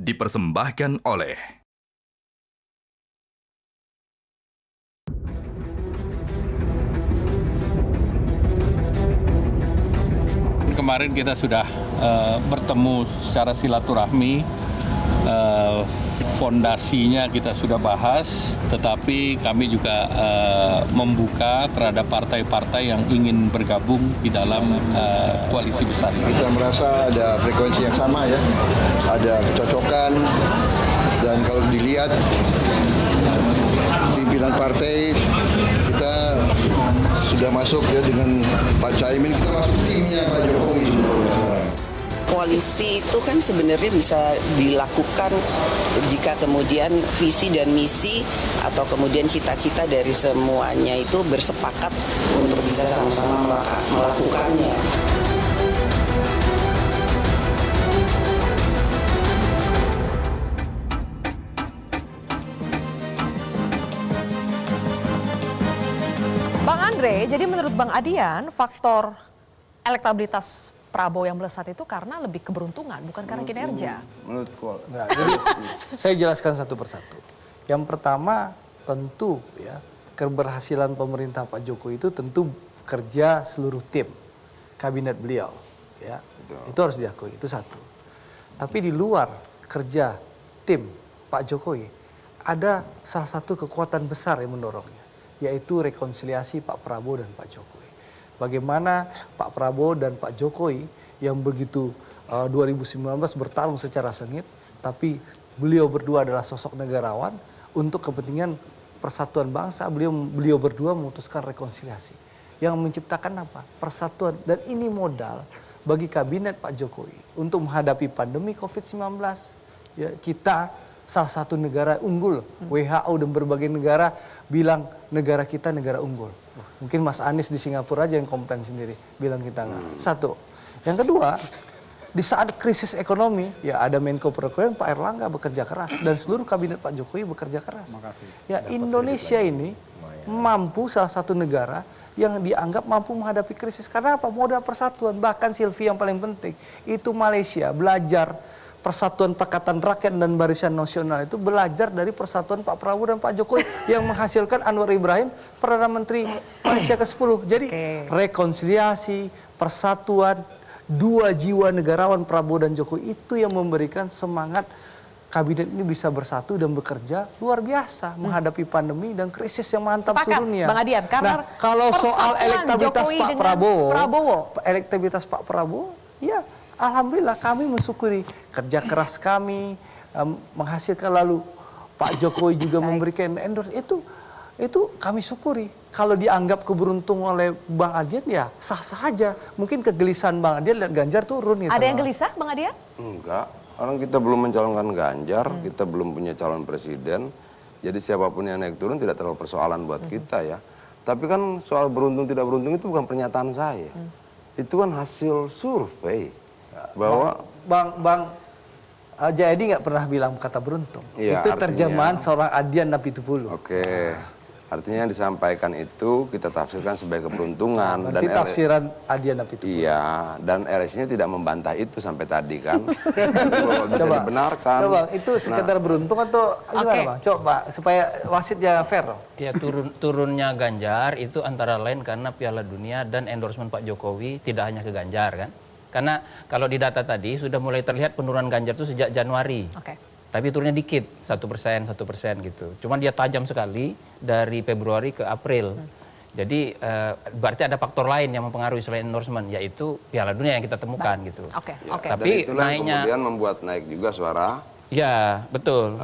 dipersembahkan oleh kemarin kita sudah bertemu secara silaturahmi, fondasinya kita sudah bahas, tetapi kami juga membuka terhadap partai-partai yang ingin bergabung di dalam koalisi besar. Kita merasa ada frekuensi yang sama ya, ada kecocokan, dan kalau dilihat pimpinan partai kita sudah masuk ya dengan Pak Caimin, kita masuk timnya Pak Jokowi sebetulnya sekarang. Koalisi itu kan sebenarnya bisa dilakukan jika kemudian visi dan misi atau kemudian cita-cita dari semuanya itu bersepakat untuk bisa sama-sama melakukannya. Bang Andre, jadi menurut Bang Adian, faktor elektabilitas Prabowo yang melesat itu karena lebih keberuntungan, bukan karena kinerja. Menurutku, jadi saya jelaskan satu persatu. Yang pertama, tentu ya keberhasilan pemerintah Pak Jokowi itu tentu kerja seluruh tim kabinet beliau, ya itu harus diakui, itu satu. Tapi di luar kerja tim Pak Jokowi ada salah satu kekuatan besar yang mendorongnya, yaitu rekonsiliasi Pak Prabowo dan Pak Jokowi. Bagaimana Pak Prabowo dan Pak Jokowi yang begitu 2019 bertarung secara sengit, tapi beliau berdua adalah sosok negarawan untuk kepentingan persatuan bangsa. Beliau berdua memutuskan rekonsiliasi yang menciptakan apa? Persatuan, dan ini modal bagi kabinet Pak Jokowi untuk menghadapi pandemi COVID-19. Ya, kita salah satu negara unggul. WHO dan berbagai negara bilang negara kita negara unggul. Mungkin Mas Anies di Singapura aja yang komplain sendiri, bilang kita nggak. Satu. Yang kedua, di saat krisis ekonomi, ya ada Menko Perekonomian Pak Erlangga bekerja keras dan seluruh kabinet Pak Jokowi bekerja keras. Ya Indonesia ini mampu, salah satu negara yang dianggap mampu menghadapi krisis. Karena apa? Modal persatuan. Bahkan Silvi yang paling penting itu Malaysia belajar Persatuan Pakatan Rakyat dan Barisan Nasional itu belajar dari persatuan Pak Prabowo dan Pak Jokowi yang menghasilkan Anwar Ibrahim Perdana Menteri Malaysia ke-10. Jadi rekonsiliasi, persatuan, dua jiwa negarawan Prabowo dan Jokowi itu yang memberikan semangat kabinet ini bisa bersatu dan bekerja luar biasa menghadapi pandemi dan krisis yang mantap turunnya. Bang Adian, karena kalau soal elektabilitas Jokowi Pak Prabowo, elektabilitas Pak Prabowo, ya alhamdulillah kami mensyukuri kerja keras kami menghasilkan, lalu Pak Jokowi juga memberikan endorse itu kami syukuri. Kalau dianggap keberuntung oleh Bang Adian ya sah-sah aja. Mungkin kegelisahan Bang Adian lihat Ganjar turun gitu. Ada yang gelisah Bang Adian? Enggak, orang kita belum mencalonkan Ganjar, kita belum punya calon presiden. Jadi siapapun yang naik turun tidak terlalu persoalan buat kita ya. Tapi kan soal beruntung tidak beruntung itu bukan pernyataan saya. Itu kan hasil survei. Bahwa Bang Jayadi nggak pernah bilang kata beruntung. Ya, itu terjemahan seorang Adian Napitupulu. Oke. Artinya yang disampaikan itu kita tafsirkan sebagai keberuntungan. Berarti dan tafsiran Adian Napitupulu. Iya, dan RSI-nya tidak membantah itu sampai tadi kan. Bahwa bisa dibenarkan. Coba, itu sekedar beruntung atau gimana Bang? Coba supaya wasitnya fair. Ya turunnya Ganjar itu antara lain karena Piala Dunia dan endorsement Pak Jokowi tidak hanya ke Ganjar kan. Karena kalau di data tadi sudah mulai terlihat penurunan Ganjar itu sejak Januari. Tapi turunnya dikit, 1% gitu. Cuma dia tajam sekali dari Februari ke April. Jadi berarti ada faktor lain yang mempengaruhi selain endorsement, yaitu Piala Dunia yang kita temukan gitu. Tapi naiknya kemudian membuat naik juga suara. Ya, betul.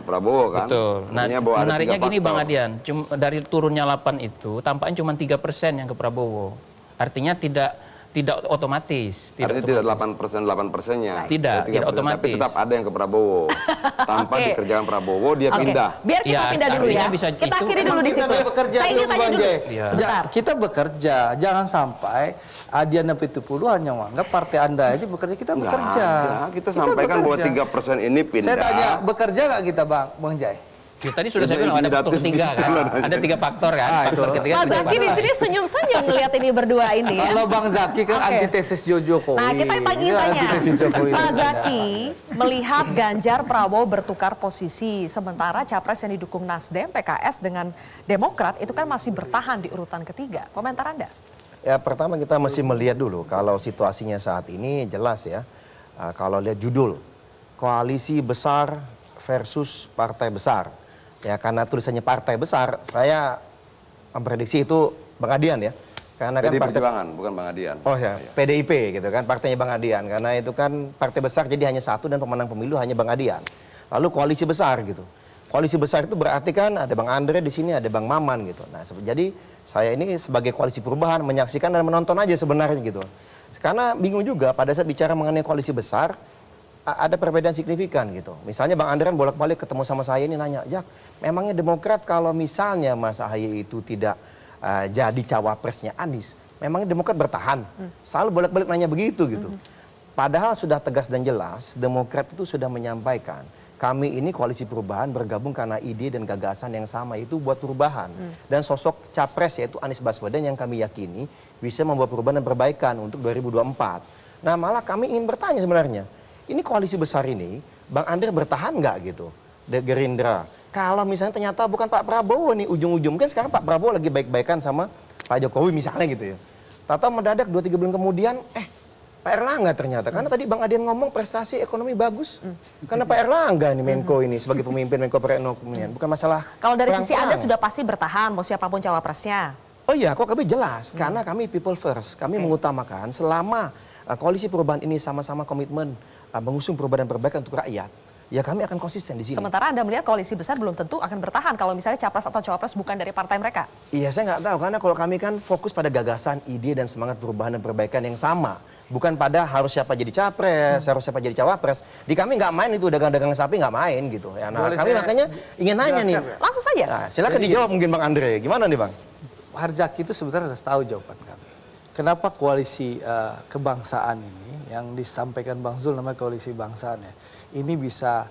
Prabowo kan. Betul. Nah, menariknya gini Bang Adian, dari turunnya 8 itu tampaknya cuma 3% yang ke Prabowo. Artinya tidak otomatis. Artinya tidak 8%-8%-nya. Tidak otomatis. Tapi tetap ada yang ke Prabowo. Tanpa dikerjakan Prabowo, dia pindah. Biar kita pindah dulu ya. Kita akhiri dulu di situ. Saya ingin tanya dulu. Kita bekerja, jangan sampai Adian Napitupulu hanya menganggap partai Anda aja bekerja. Kita bekerja. Kita sampaikan bahwa 3% ini pindah. Saya tanya, bekerja nggak kita Bang Jai? Ya, tadi sudah saya bilang ada faktor ketiga kan. Ada 3 faktor kan. Faktor ketiga. Mas Zaky di sini senyum-senyum ngelihat ini berdua ini ya. Kalau Bang Zaky kan Oke. antitesis Jokowi. Nah, kita ingin Iya, tanya, antitesis Jokowi. Pak Zaky melihat Ganjar Prabowo bertukar posisi, sementara capres yang didukung Nasdem, PKS dengan Demokrat itu kan masih bertahan di urutan ketiga. Komentar Anda? Ya, pertama kita mesti melihat dulu kalau situasinya saat ini jelas ya. Kalau lihat judul, koalisi besar versus partai besar. Ya, karena tulisannya partai besar, saya memprediksi itu Bang Adian ya. Karena PDI kan Perjuangan, bukan Bang Adian. Oh ya, PDIP gitu kan, partainya Bang Adian. Karena itu kan partai besar jadi hanya satu dan pemenang pemilu hanya Bang Adian. Lalu koalisi besar gitu. Koalisi besar itu berarti kan ada Bang Andre di sini, ada Bang Maman gitu. Nah, jadi saya ini sebagai koalisi perubahan menyaksikan dan menonton aja sebenarnya gitu. Karena bingung juga pada saat bicara mengenai koalisi besar, ada perbedaan signifikan gitu. Misalnya Bang Andre kan bolak-balik ketemu sama saya ini nanya, "Jak, memangnya Demokrat kalau misalnya Mas Ahaye itu tidak jadi cawapresnya Anies, memangnya Demokrat bertahan?" Selalu bolak-balik nanya begitu gitu. Padahal sudah tegas dan jelas, Demokrat itu sudah menyampaikan, kami ini koalisi perubahan bergabung karena ide dan gagasan yang sama, itu buat perubahan. Dan sosok capres yaitu Anies Baswedan yang kami yakini bisa membawa perubahan dan perbaikan untuk 2024. Nah, malah kami ingin bertanya sebenarnya, ini koalisi besar ini, Bang Andre bertahan nggak gitu? Gerindra. Kalau misalnya ternyata bukan Pak Prabowo nih ujung-ujung, kan sekarang Pak Prabowo lagi baik-baikan sama Pak Jokowi misalnya gitu ya. Tahu mendadak 2-3 bulan kemudian, Pak Erlangga ternyata. Karena tadi Bang Adian ngomong prestasi ekonomi bagus. Karena Pak Erlangga nih Menko ini sebagai pemimpin Menko Perekonomian. Bukan masalah Kalau dari sisi perang-perang. Anda sudah pasti bertahan, mau siapapun cawapresnya. Oh iya, kok kami jelas. Karena kami people first. Kami mengutamakan selama koalisi perubahan ini sama-sama komitmen mengusung perubahan dan perbaikan untuk rakyat. Ya kami akan konsisten di sini. Sementara Anda melihat koalisi besar belum tentu akan bertahan kalau misalnya capres atau cawapres bukan dari partai mereka. Iya, saya nggak tahu. Karena kalau kami kan fokus pada gagasan, ide, dan semangat perubahan dan perbaikan yang sama. Bukan pada harus siapa jadi capres, harus siapa jadi cawapres. Di kami nggak main itu dagang-dagang sapi, nggak main gitu. Ya, nah, kami makanya ingin nanya nih. Langsung saja. Nah, silakan dijawab mungkin Bang Andre. Gimana nih Bang? Harzaki itu sebenarnya sudah tahu jawaban kami. Kenapa koalisi kebangsaan ini yang disampaikan Bang Zul namanya koalisi bangsaan ya, ini bisa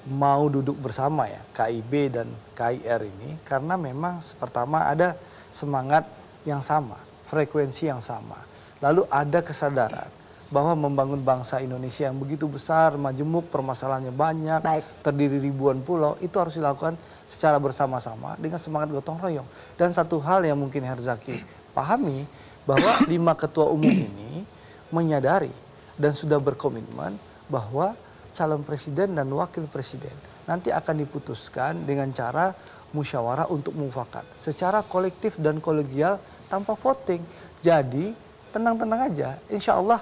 mau duduk bersama ya KIB dan KIR ini karena memang pertama ada semangat yang sama, frekuensi yang sama. Lalu ada kesadaran bahwa membangun bangsa Indonesia yang begitu besar, majemuk, permasalahannya banyak, terdiri ribuan pulau, itu harus dilakukan secara bersama-sama dengan semangat gotong royong. Dan satu hal yang mungkin Harzaki pahami, bahwa 5 ketua umum ini menyadari dan sudah berkomitmen bahwa calon presiden dan wakil presiden nanti akan diputuskan dengan cara musyawarah untuk mufakat secara kolektif dan kolegial tanpa voting. Jadi tenang-tenang aja, insya Allah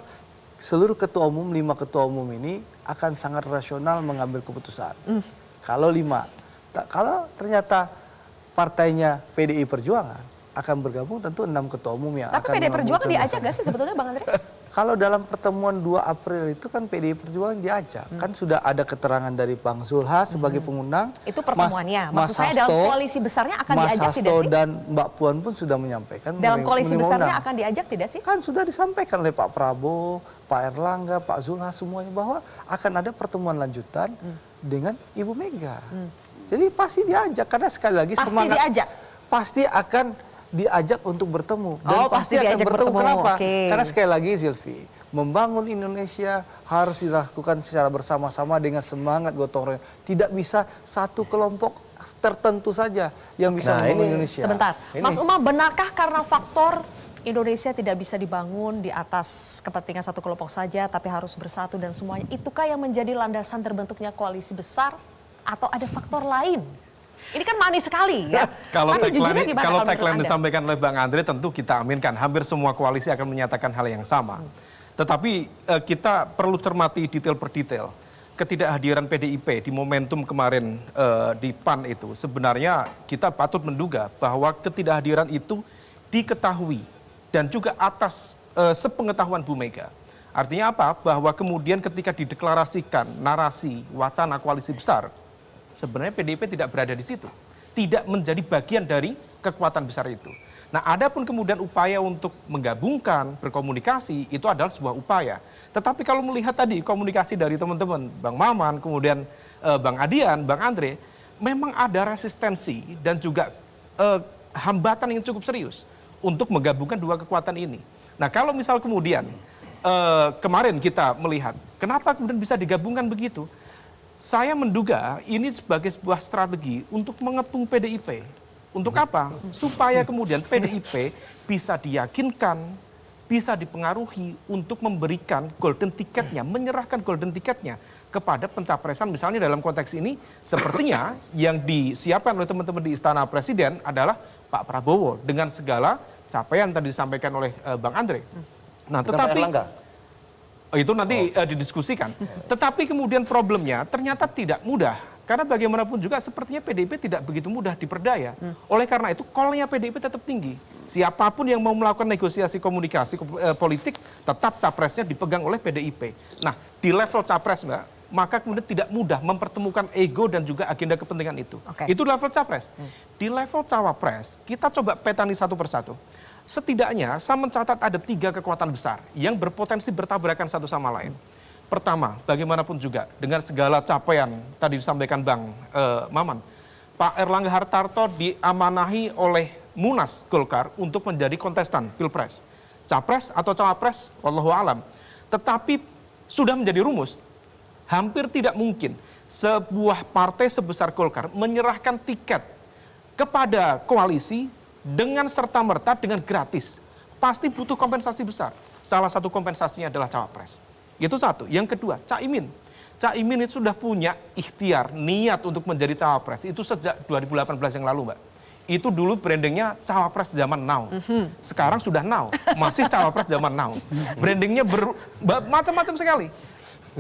seluruh ketua umum, 5 ketua umum ini akan sangat rasional mengambil keputusan. Kalau 5, kalau ternyata partainya PDI Perjuangan akan bergabung, tentu 6 ketua umum yang Tapi akan PDI Perjuangan diajak nggak sih sebetulnya Bang Andre? Kalau dalam pertemuan 2 April itu kan PDI Perjuangan diajak. Kan sudah ada keterangan dari Bang Zulhas sebagai pengundang. Itu pertemuannya. Maksud Mas saya dalam Hasto, koalisi besarnya akan Mas diajak tidak Hasto sih? dan Mbak Puan pun sudah menyampaikan. Dalam koalisi menerima besarnya undang. akan diajak tidak sih? Kan sudah disampaikan oleh Pak Prabowo, Pak Erlangga, Pak Zulhas semuanya bahwa akan ada pertemuan lanjutan dengan Ibu Mega. Jadi pasti diajak karena sekali lagi Pasti semangat diajak? pasti akan diajak untuk bertemu dan Oh, pasti akan diajak bertemu. Kenapa? Oke. Karena sekali lagi Zilfi, membangun Indonesia harus dilakukan secara bersama-sama dengan semangat gotong royong. Tidak bisa satu kelompok tertentu saja yang bisa membangun Indonesia. Sebentar, Mas Umar, benarkah karena faktor Indonesia tidak bisa dibangun di atas kepentingan satu kelompok saja, tapi harus bersatu dan semuanya, itukah yang menjadi landasan terbentuknya koalisi besar atau ada faktor lain? Ini kan manis sekali ya. Kalau Tapi jujurnya gimana kalau menurut tagline Anda? disampaikan oleh Bang Andre tentu kita aminkan. Hampir semua koalisi akan menyatakan hal yang sama. Tetapi kita perlu cermati detail per detail. Ketidakhadiran PDIP di momentum kemarin di PAN itu sebenarnya kita patut menduga bahwa ketidakhadiran itu diketahui dan juga atas sepengetahuan Bu Mega. Artinya apa? Bahwa kemudian ketika dideklarasikan narasi wacana koalisi besar, sebenarnya PDIP tidak berada di situ, tidak menjadi bagian dari kekuatan besar itu. Nah, adapun kemudian upaya untuk menggabungkan, berkomunikasi, itu adalah sebuah upaya. Tetapi kalau melihat tadi komunikasi dari teman-teman, Bang Maman, kemudian Bang Adian, Bang Andre, memang ada resistensi dan juga hambatan yang cukup serius untuk menggabungkan dua kekuatan ini. Nah, kalau misal kemudian kemarin kita melihat kenapa kemudian bisa digabungkan begitu, saya menduga ini sebagai sebuah strategi untuk mengepung PDIP. Untuk apa? Supaya kemudian PDIP bisa diyakinkan, bisa dipengaruhi untuk memberikan golden ticketnya, menyerahkan golden ticketnya kepada pencapresan. Misalnya dalam konteks ini, sepertinya yang disiapkan oleh teman-teman di Istana Presiden adalah Pak Prabowo dengan segala capaian tadi disampaikan oleh Bang Andre. Nah, tetapi itu nanti didiskusikan. Tetapi kemudian problemnya ternyata tidak mudah. Karena bagaimanapun juga sepertinya PDIP tidak begitu mudah diperdaya. Oleh karena itu, call-nya PDIP tetap tinggi. Siapapun yang mau melakukan negosiasi komunikasi politik, tetap capresnya dipegang oleh PDIP. Nah, di level capres, Mbak, maka kemudian tidak mudah mempertemukan ego dan juga agenda kepentingan itu. Itu level capres. Di level cawapres, kita coba petani satu persatu. Setidaknya saya mencatat ada 3 kekuatan besar yang berpotensi bertabrakan satu sama lain. Pertama, bagaimanapun juga dengan segala capaian tadi disampaikan Bang Maman, Pak Erlangga Hartarto diamanahi oleh Munas Golkar untuk menjadi kontestan Pilpres. Capres atau cawapres, wallahu alam. Tetapi sudah menjadi rumus, hampir tidak mungkin sebuah partai sebesar Golkar menyerahkan tiket kepada koalisi dengan serta-merta dengan gratis. Pasti butuh kompensasi besar. Salah satu kompensasinya adalah cawapres. Itu satu. Yang kedua, Caimin. Caimin itu sudah punya ikhtiar, niat untuk menjadi cawapres. Itu sejak 2018 yang lalu, Mbak. Itu dulu brandingnya cawapres zaman now. Sekarang sudah now, masih cawapres zaman now. Brandingnya macam-macam sekali.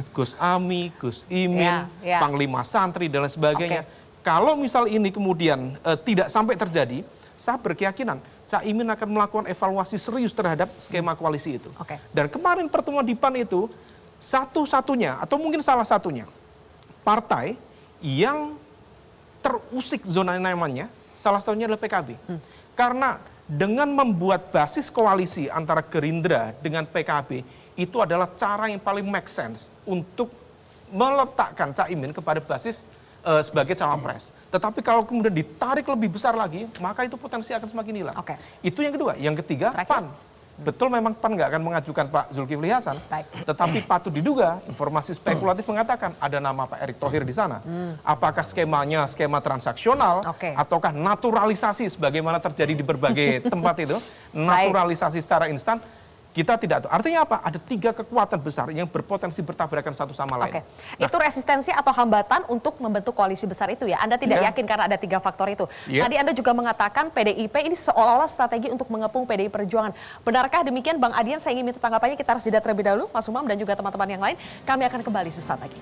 Gus Ami, Gus Imin, Panglima Santri, dan lain sebagainya. Kalau misal ini kemudian tidak sampai terjadi, saya berkeyakinan Caimin akan melakukan evaluasi serius terhadap skema koalisi itu. Dan kemarin pertemuan di PAN itu, satu-satunya atau mungkin salah satunya partai yang terusik zona nyamannya, salah satunya adalah PKB. Karena dengan membuat basis koalisi antara Gerindra dengan PKB, itu adalah cara yang paling make sense untuk meletakkan Caimin kepada basis sebagai cawapres. Tetapi kalau kemudian ditarik lebih besar lagi, maka itu potensi akan semakin hilang. Itu yang kedua. Yang ketiga, PAN. Betul memang PAN nggak akan mengajukan Pak Zulkifli Hasan. Tetapi patut diduga, informasi spekulatif mengatakan ada nama Pak Erick Thohir di sana. Apakah skemanya skema transaksional, ataukah naturalisasi sebagaimana terjadi di berbagai tempat itu, naturalisasi secara instan, kita tidak tahu. Artinya apa? Ada 3 kekuatan besar yang berpotensi bertabrakan satu sama lain. Nah, itu resistensi atau hambatan untuk membentuk koalisi besar itu ya? Anda tidak yakin karena ada 3 faktor itu. Tadi Anda juga mengatakan PDIP ini seolah-olah strategi untuk mengepung PDI Perjuangan. Benarkah demikian Bang Adian? Saya ingin minta tanggapannya. Kita harus jeda terlebih dahulu, Mas Umam dan juga teman-teman yang lain. Kami akan kembali sesaat lagi.